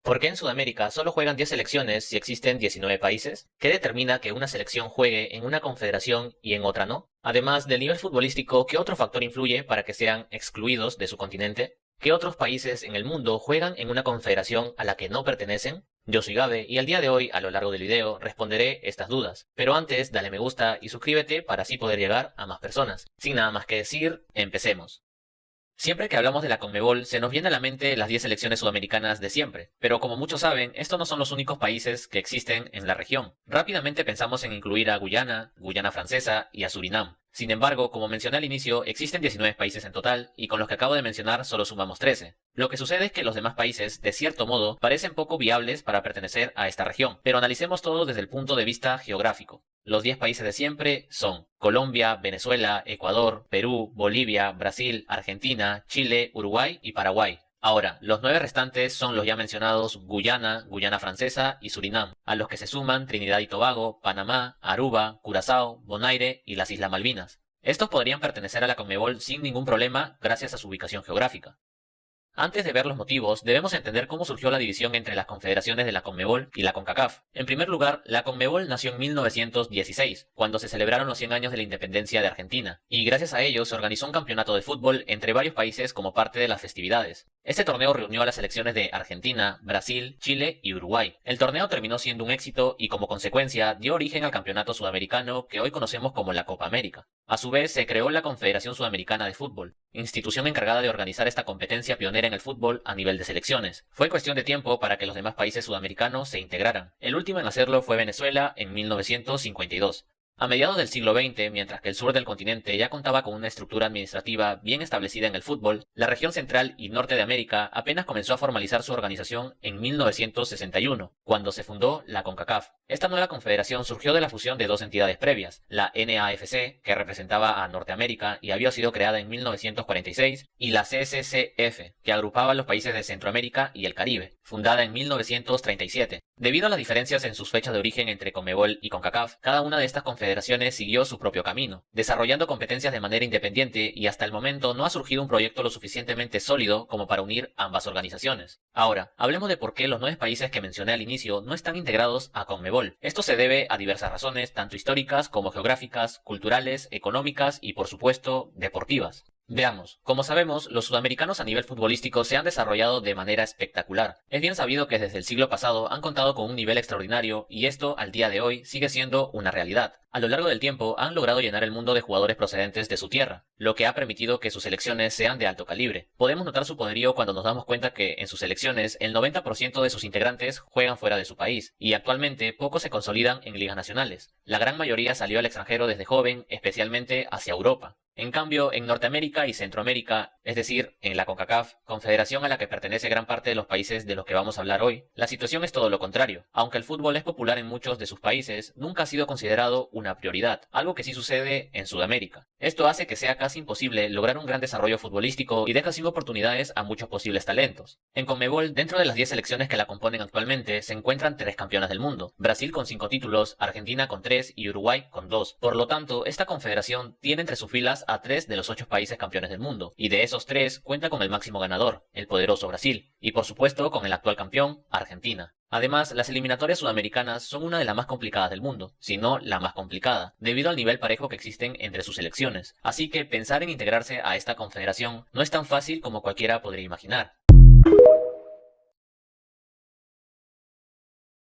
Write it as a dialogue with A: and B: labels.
A: ¿Por qué en Sudamérica solo juegan 10 selecciones si existen 19 países? ¿Qué determina que una selección juegue en una confederación y en otra no? Además del nivel futbolístico, ¿qué otro factor influye para que sean excluidos de su continente? ¿Qué otros países en el mundo juegan en una confederación a la que no pertenecen? Yo soy Gabe y el día de hoy, a lo largo del video, responderé estas dudas. Pero antes, dale me gusta y suscríbete para así poder llegar a más personas. Sin nada más que decir, empecemos. Siempre que hablamos de la CONMEBOL se nos viene a la mente las 10 selecciones sudamericanas de siempre, pero como muchos saben, estos no son los únicos países que existen en la región. Rápidamente pensamos en incluir a Guyana, Guyana Francesa y a Surinam. Sin embargo, como mencioné al inicio, existen 19 países en total y con los que acabo de mencionar solo sumamos 13. Lo que sucede es que los demás países, de cierto modo, parecen poco viables para pertenecer a esta región, pero analicemos todo desde el punto de vista geográfico. Los 10 países de siempre son Colombia, Venezuela, Ecuador, Perú, Bolivia, Brasil, Argentina, Chile, Uruguay y Paraguay. Ahora, los 9 restantes son los ya mencionados Guyana, Guyana Francesa y Surinam, a los que se suman Trinidad y Tobago, Panamá, Aruba, Curazao, Bonaire y las Islas Malvinas. Estos podrían pertenecer a la CONMEBOL sin ningún problema gracias a su ubicación geográfica. Antes de ver los motivos, debemos entender cómo surgió la división entre las confederaciones de la CONMEBOL y la CONCACAF. En primer lugar, la CONMEBOL nació en 1916, cuando se celebraron los 100 años de la independencia de Argentina, y gracias a ello se organizó un campeonato de fútbol entre varios países como parte de las festividades. Este torneo reunió a las selecciones de Argentina, Brasil, Chile y Uruguay. El torneo terminó siendo un éxito y como consecuencia dio origen al campeonato sudamericano que hoy conocemos como la Copa América. A su vez se creó la Confederación Sudamericana de Fútbol, institución encargada de organizar esta competencia pionera en el fútbol a nivel de selecciones. Fue cuestión de tiempo para que los demás países sudamericanos se integraran. El último en hacerlo fue Venezuela en 1952. A mediados del siglo XX, mientras que el sur del continente ya contaba con una estructura administrativa bien establecida en el fútbol, la región central y norte de América apenas comenzó a formalizar su organización en 1961, cuando se fundó la CONCACAF. Esta nueva confederación surgió de la fusión de dos entidades previas, la NAFC, que representaba a Norteamérica y había sido creada en 1946, y la CCCF, que agrupaba a los países de Centroamérica y el Caribe, fundada en 1937. Debido a las diferencias en sus fechas de origen entre CONMEBOL y CONCACAF, cada una de estas confederaciones siguió su propio camino, desarrollando competencias de manera independiente y hasta el momento no ha surgido un proyecto lo suficientemente sólido como para unir ambas organizaciones. Ahora, hablemos de por qué los 9 países que mencioné al inicio no están integrados a CONMEBOL. Esto se debe a diversas razones, tanto históricas como geográficas, culturales, económicas y por supuesto, deportivas. Veamos, como sabemos, los sudamericanos a nivel futbolístico se han desarrollado de manera espectacular. Es bien sabido que desde el siglo pasado han contado con un nivel extraordinario y esto al día de hoy sigue siendo una realidad. A lo largo del tiempo han logrado llenar el mundo de jugadores procedentes de su tierra, lo que ha permitido que sus selecciones sean de alto calibre. Podemos notar su poderío cuando nos damos cuenta que en sus selecciones el 90% de sus integrantes juegan fuera de su país y actualmente pocos se consolidan en ligas nacionales. La gran mayoría salió al extranjero desde joven, especialmente hacia Europa. En cambio, en Norteamérica y Centroamérica, es decir, en la CONCACAF, confederación a la que pertenece gran parte de los países de los que vamos a hablar hoy, la situación es todo lo contrario. Aunque el fútbol es popular en muchos de sus países, nunca ha sido considerado una prioridad, algo que sí sucede en Sudamérica. Esto hace que sea casi imposible lograr un gran desarrollo futbolístico y deja sin oportunidades a muchos posibles talentos. En CONMEBOL, dentro de las 10 selecciones que la componen actualmente, se encuentran 3 campeonas del mundo, Brasil con 5 títulos, Argentina con 3 y Uruguay con 2. Por lo tanto, esta confederación tiene entre sus filas a 3 de los 8 países campeones del mundo, y de esos 3 cuenta con el máximo ganador, el poderoso Brasil, y por supuesto con el actual campeón, Argentina. Además, las eliminatorias sudamericanas son una de las más complicadas del mundo, si no la más complicada, debido al nivel parejo que existen entre sus selecciones, así que pensar en integrarse a esta confederación no es tan fácil como cualquiera podría imaginar.